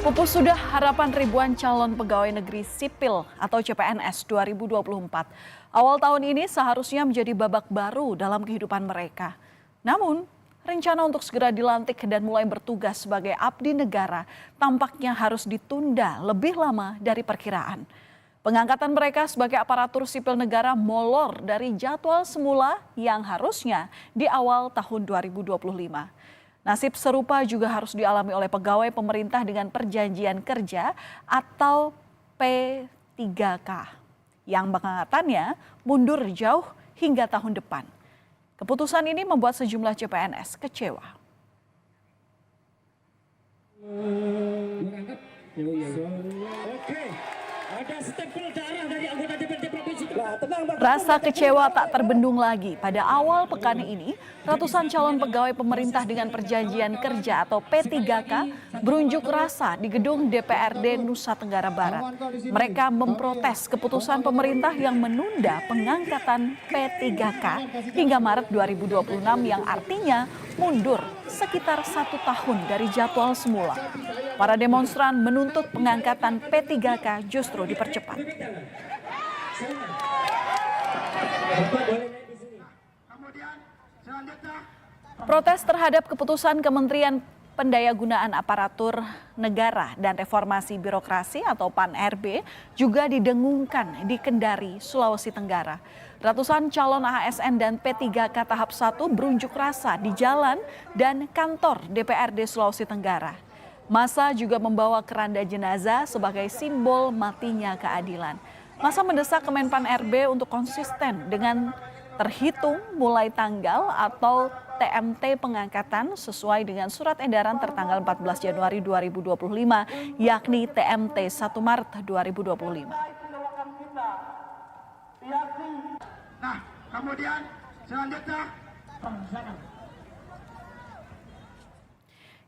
Pupus sudah harapan ribuan calon pegawai negeri sipil atau CPNS 2024. Awal tahun ini seharusnya menjadi babak baru dalam kehidupan mereka. Namun, rencana untuk segera dilantik dan mulai bertugas sebagai abdi negara tampaknya harus ditunda lebih lama dari perkiraan. Pengangkatan mereka sebagai aparatur sipil negara molor dari jadwal semula yang harusnya di awal tahun 2025. Nasib serupa juga harus dialami oleh pegawai pemerintah dengan perjanjian kerja atau P3K yang pengangkatannya mundur jauh hingga tahun depan. Keputusan ini membuat sejumlah CPNS kecewa. Rasa kecewa tak terbendung lagi. Pada awal pekan ini, ratusan calon pegawai pemerintah dengan perjanjian kerja atau P3K berunjuk rasa di gedung DPRD Nusa Tenggara Barat. Mereka memprotes keputusan pemerintah yang menunda pengangkatan P3K hingga Maret 2026 yang artinya mundur sekitar 1 tahun dari jadwal semula. Para demonstran menuntut pengangkatan P3K justru dipercepat. Protes terhadap keputusan Kementerian Pendayagunaan Aparatur Negara dan Reformasi Birokrasi atau PAN-RB juga didengungkan di Kendari, Sulawesi Tenggara. Ratusan calon ASN dan P3K tahap 1 berunjuk rasa di jalan dan kantor DPRD Sulawesi Tenggara. Massa juga membawa keranda jenazah sebagai simbol matinya keadilan. Massa mendesak Kemenpan RB untuk konsisten dengan terhitung mulai tanggal atau TMT pengangkatan sesuai dengan surat edaran tertanggal 14 Januari 2025 yakni TMT 1 Maret 2025. Nah, kemudian selanjutnya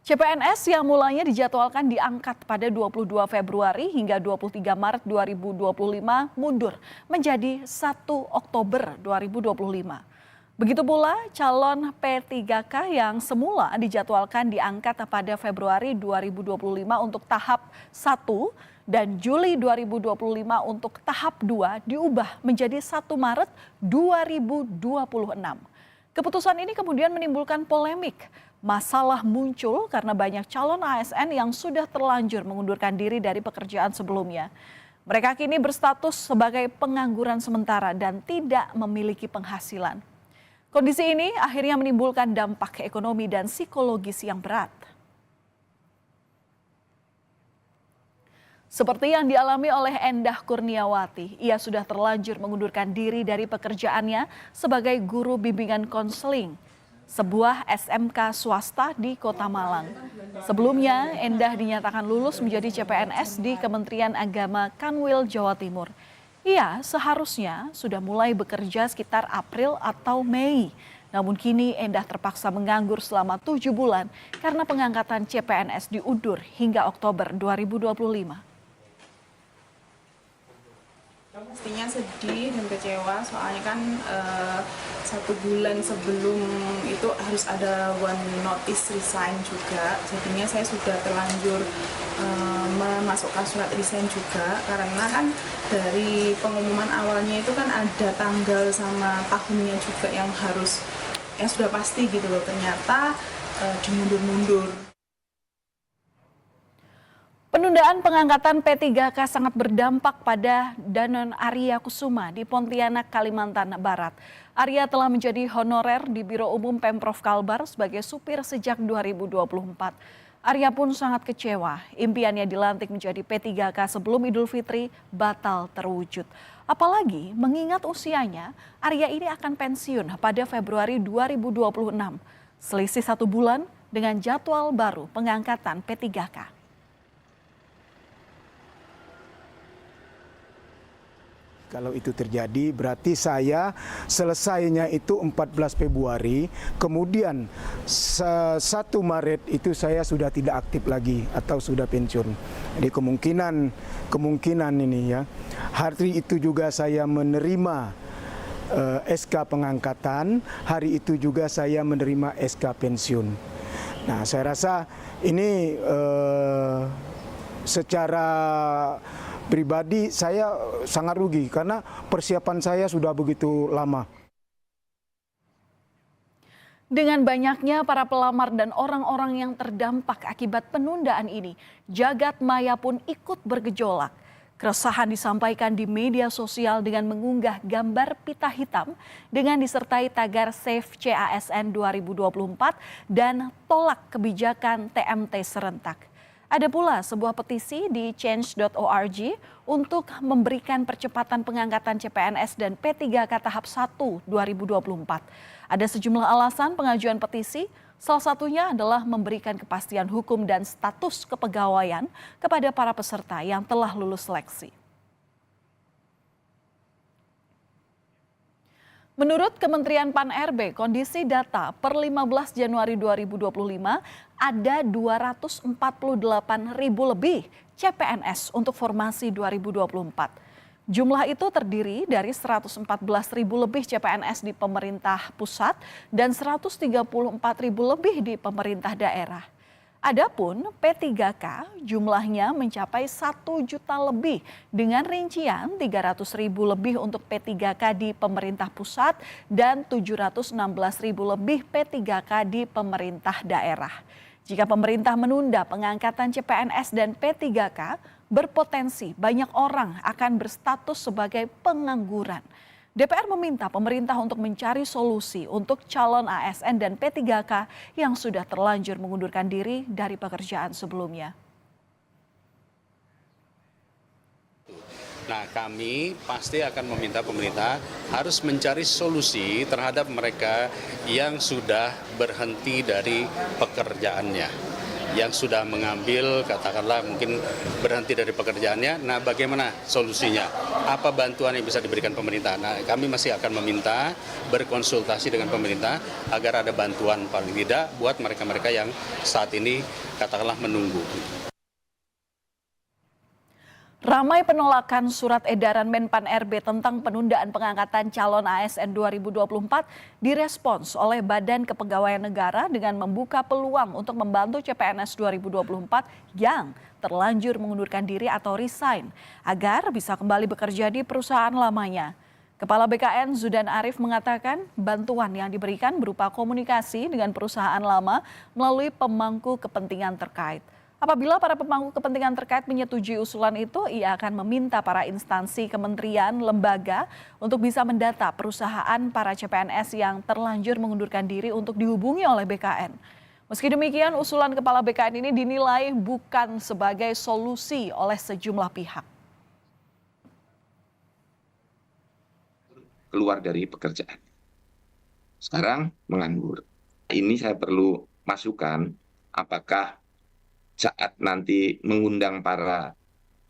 CPNS yang mulanya dijadwalkan diangkat pada 22 Februari hingga 23 Maret 2025 mundur menjadi 1 Oktober 2025. Begitu pula calon P3K yang semula dijadwalkan diangkat pada Februari 2025 untuk tahap 1 dan Juli 2025 untuk tahap 2 diubah menjadi 1 Maret 2026. Keputusan ini kemudian menimbulkan polemik. Masalah muncul karena banyak calon ASN yang sudah terlanjur mengundurkan diri dari pekerjaan sebelumnya. Mereka kini berstatus sebagai pengangguran sementara dan tidak memiliki penghasilan. Kondisi ini akhirnya menimbulkan dampak ekonomi dan psikologis yang berat. Seperti yang dialami oleh Endah Kurniawati, ia sudah terlanjur mengundurkan diri dari pekerjaannya sebagai guru bimbingan konseling sebuah SMK swasta di Kota Malang. Sebelumnya, Endah dinyatakan lulus menjadi CPNS di Kementerian Agama Kanwil, Jawa Timur. Ia seharusnya sudah mulai bekerja sekitar April atau Mei. Namun kini Endah terpaksa menganggur selama 7 bulan karena pengangkatan CPNS diundur hingga Oktober 2025. Pastinya sedih dan kecewa soalnya kan 1 bulan sebelum itu harus ada one notice resign juga. Jadinya saya sudah terlanjur memasukkan surat resign juga karena kan dari pengumuman awalnya itu kan ada tanggal sama tahunnya juga yang sudah pasti gitu loh, ternyata dimundur-mundur. Penundaan pengangkatan P3K sangat berdampak pada Danon Arya Kusuma di Pontianak, Kalimantan Barat. Arya telah menjadi honorer di Biro Umum Pemprov Kalbar sebagai supir sejak 2024. Arya pun sangat kecewa, impiannya dilantik menjadi P3K sebelum Idul Fitri batal terwujud. Apalagi mengingat usianya, Arya ini akan pensiun pada Februari 2026. Selisih 1 bulan dengan jadwal baru pengangkatan P3K. Kalau itu terjadi berarti saya selesainya itu 14 Februari, kemudian 1 Maret itu saya sudah tidak aktif lagi atau sudah pensiun. Jadi kemungkinan ini ya, hari itu juga saya menerima SK pengangkatan, hari itu juga saya menerima SK pensiun. Nah, saya rasa ini secara pribadi saya sangat rugi karena persiapan saya sudah begitu lama. Dengan banyaknya para pelamar dan orang-orang yang terdampak akibat penundaan ini, jagat maya pun ikut bergejolak. Keresahan disampaikan di media sosial dengan mengunggah gambar pita hitam dengan disertai tagar Save CASN 2024 dan tolak kebijakan TMT serentak. Ada pula sebuah petisi di change.org untuk memberikan percepatan pengangkatan CPNS dan P3K tahap 1 2024. Ada sejumlah alasan pengajuan petisi, salah satunya adalah memberikan kepastian hukum dan status kepegawaian kepada para peserta yang telah lulus seleksi. Menurut Kementerian Pan-RB, kondisi data per 15 Januari 2025 ada 248.000 lebih CPNS untuk formasi 2024. Jumlah itu terdiri dari 114.000 lebih CPNS di pemerintah pusat dan 134.000 lebih di pemerintah daerah. Adapun P3K jumlahnya mencapai 1 juta lebih dengan rincian 300.000 lebih untuk P3K di pemerintah pusat dan 716.000 lebih P3K di pemerintah daerah. Jika pemerintah menunda pengangkatan CPNS dan P3K, berpotensi banyak orang akan berstatus sebagai pengangguran. DPR meminta pemerintah untuk mencari solusi untuk calon ASN dan P3K yang sudah terlanjur mengundurkan diri dari pekerjaan sebelumnya. Nah, kami pasti akan meminta pemerintah harus mencari solusi terhadap mereka yang sudah berhenti dari pekerjaannya, yang sudah mengambil, katakanlah mungkin berhenti dari pekerjaannya. Nah, bagaimana solusinya? Apa bantuan yang bisa diberikan pemerintah? Nah, kami masih akan meminta berkonsultasi dengan pemerintah agar ada bantuan paling tidak buat mereka-mereka yang saat ini katakanlah menunggu. Ramai penolakan surat edaran Menpan RB tentang penundaan pengangkatan calon ASN 2024 direspons oleh Badan Kepegawaian Negara dengan membuka peluang untuk membantu CPNS 2024 yang terlanjur mengundurkan diri atau resign agar bisa kembali bekerja di perusahaan lamanya. Kepala BKN Zudan Arif mengatakan bantuan yang diberikan berupa komunikasi dengan perusahaan lama melalui pemangku kepentingan terkait. Apabila para pemangku kepentingan terkait menyetujui usulan itu, ia akan meminta para instansi kementerian, lembaga untuk bisa mendata perusahaan para CPNS yang terlanjur mengundurkan diri untuk dihubungi oleh BKN. Meski demikian, usulan Kepala BKN ini dinilai bukan sebagai solusi oleh sejumlah pihak. Keluar dari pekerjaan. Sekarang menganggur. Ini saya perlu masukan apakah saat nanti mengundang para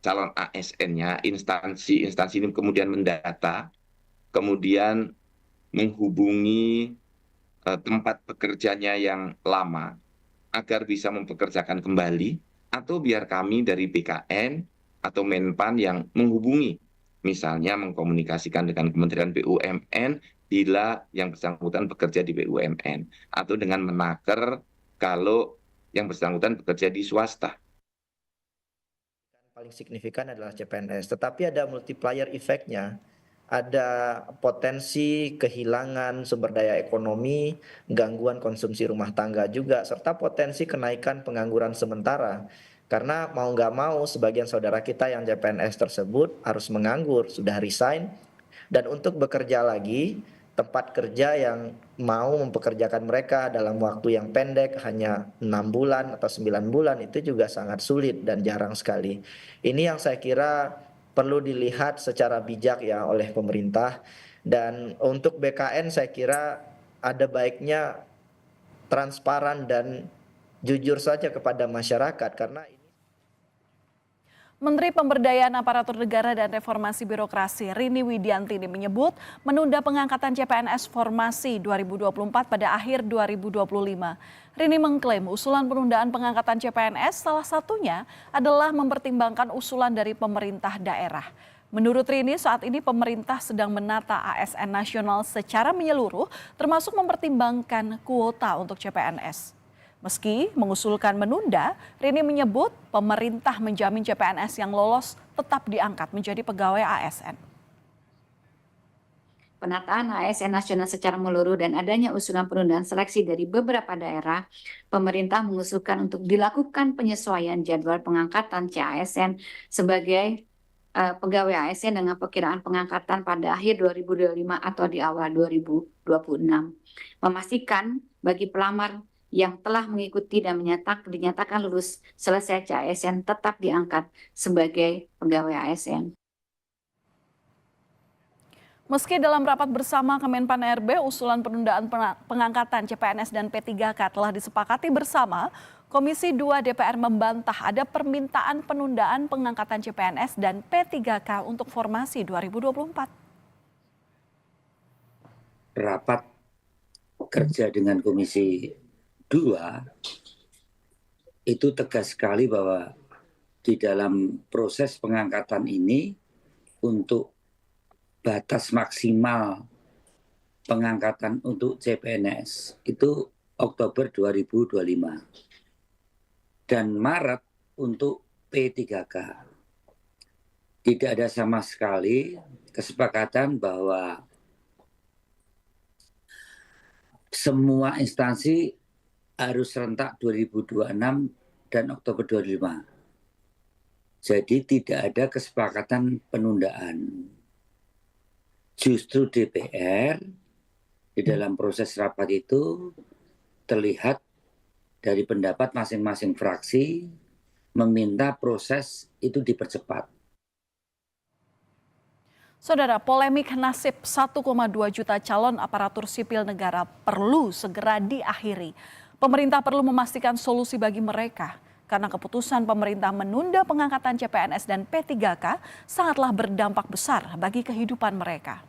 calon ASN-nya, instansi ini kemudian mendata, kemudian menghubungi tempat pekerjanya yang lama agar bisa mempekerjakan kembali, atau biar kami dari BKN atau Menpan yang menghubungi, misalnya mengkomunikasikan dengan Kementerian BUMN bila yang bersangkutan bekerja di BUMN, atau dengan Menaker kalau yang bersangkutan bekerja di swasta. Paling signifikan adalah CPNS, tetapi ada multiplier efeknya. Ada potensi kehilangan sumber daya ekonomi, gangguan konsumsi rumah tangga juga, serta potensi kenaikan pengangguran sementara. Karena mau nggak mau sebagian saudara kita yang CPNS tersebut harus menganggur, sudah resign, dan untuk bekerja lagi, tempat kerja yang mau mempekerjakan mereka dalam waktu yang pendek hanya 6 bulan atau 9 bulan itu juga sangat sulit dan jarang sekali. Ini yang saya kira perlu dilihat secara bijak ya oleh pemerintah, dan untuk BKN saya kira ada baiknya transparan dan jujur saja kepada masyarakat karena Menteri Pemberdayaan Aparatur Negara dan Reformasi Birokrasi Rini Widiantini menyebut menunda pengangkatan CPNS formasi 2024 pada akhir 2025. Rini mengklaim usulan penundaan pengangkatan CPNS salah satunya adalah mempertimbangkan usulan dari pemerintah daerah. Menurut Rini, saat ini pemerintah sedang menata ASN nasional secara menyeluruh, termasuk mempertimbangkan kuota untuk CPNS. Meski mengusulkan menunda, Rini menyebut pemerintah menjamin CPNS yang lolos tetap diangkat menjadi pegawai ASN. Penataan ASN nasional secara menyeluruh dan adanya usulan penundaan seleksi dari beberapa daerah, pemerintah mengusulkan untuk dilakukan penyesuaian jadwal pengangkatan CASN sebagai pegawai ASN dengan perkiraan pengangkatan pada akhir 2025 atau di awal 2026. Memastikan bagi pelamar yang telah mengikuti dan dinyatakan lulus selesai CASN tetap diangkat sebagai pegawai ASN. Meski dalam rapat bersama Kemenpan RB, usulan penundaan pengangkatan CPNS dan P3K telah disepakati bersama, Komisi 2 DPR membantah ada permintaan penundaan pengangkatan CPNS dan P3K untuk formasi 2024. Rapat kerja dengan Komisi 2 itu tegas sekali bahwa di dalam proses pengangkatan ini untuk batas maksimal pengangkatan untuk CPNS itu Oktober 2025 dan Maret untuk P3K. Tidak ada sama sekali kesepakatan bahwa semua instansi harus serentak 2026 dan Oktober 2025. Jadi tidak ada kesepakatan penundaan. Justru DPR di dalam proses rapat itu terlihat dari pendapat masing-masing fraksi meminta proses itu dipercepat. Saudara, polemik nasib 1,2 juta calon aparatur sipil negara perlu segera diakhiri. Pemerintah perlu memastikan solusi bagi mereka karena keputusan pemerintah menunda pengangkatan CPNS dan P3K sangatlah berdampak besar bagi kehidupan mereka.